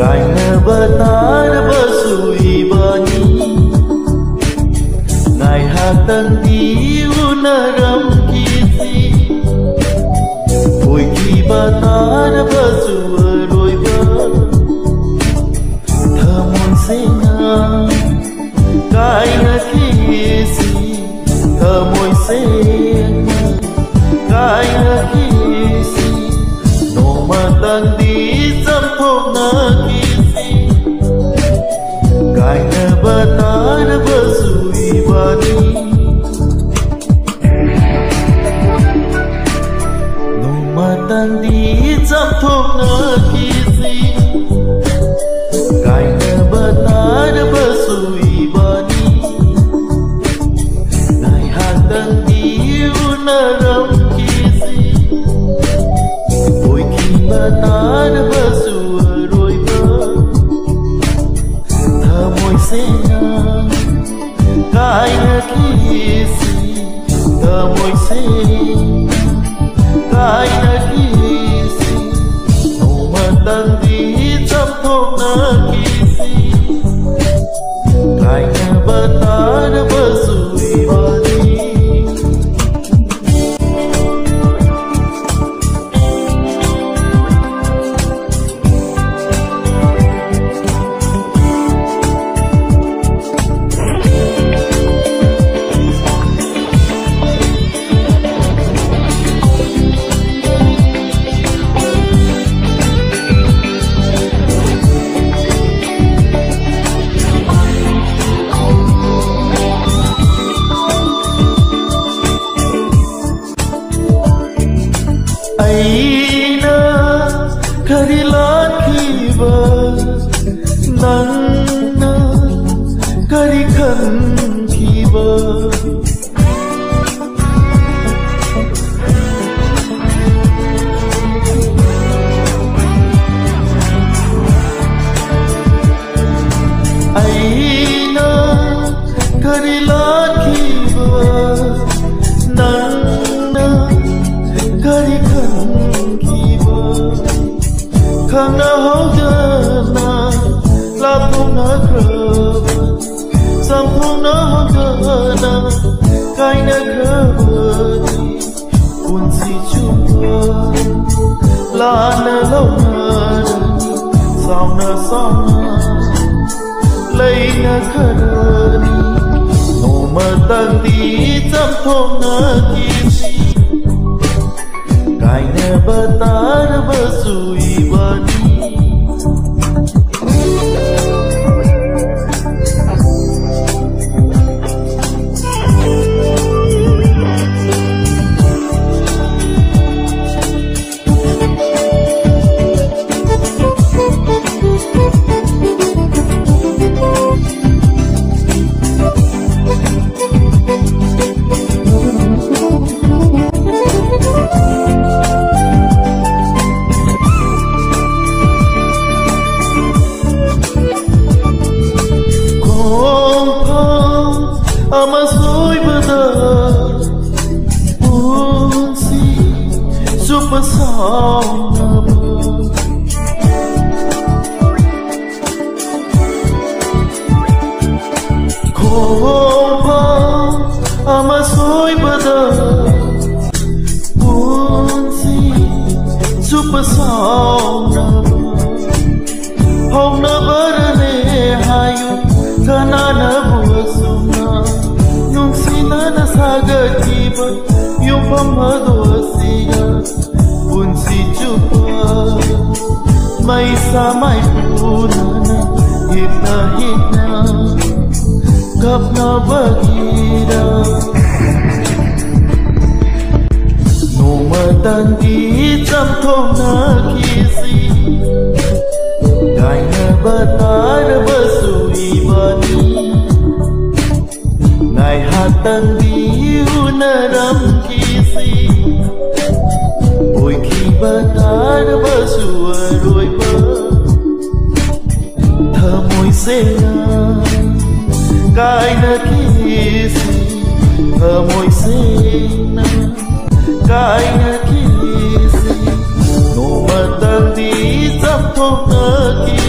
Kaina batar basui bani Ngai hatan diu naram kisi Oi ki batar basu roi ba Thamon sena Kaina kisi Thamoi sena Kaina kisi Noma tan di Zam thok na kisi Kaina batar basui bani Noma tan di Zam thok na kisi Kaina batar basui bani Nai hatan diu naram kisi Oi ki batar basu roi ba Thamoi sena Kaina kisi Thamoi sena Kaina kisi Noma tan di Zam thok na kisi Kaina batar basui bani Aina kari lakhiba Nangna kari khankhiba Aina kari lakhiba Nangna kari khankhiba Khangna haudana Lapuna kraba Samphuna haudana Kaina krabati Kunsi chupa Lana launara Sauna sauna Laina kharani Noma tandi Zam thok na kisi Kaina batar basui bani Amasoi badar Punsi Supasana Kompa Amasoi badar Punsi Supasana Hongna barane hayu Kanana buasuna Nungsina na sagatiba Yung pamadoasiya Punsi chupa May samay punana Hipna hipna Kapna bagira Noma tan di Zam thok na kisi Kaina batar basui bani Nai hatan diu naram kisi Oi ki batar basu roi ba Thamoi sena Kaina kisi Thamoi sena Kaina kisi Noma tan di Zam thok na kisi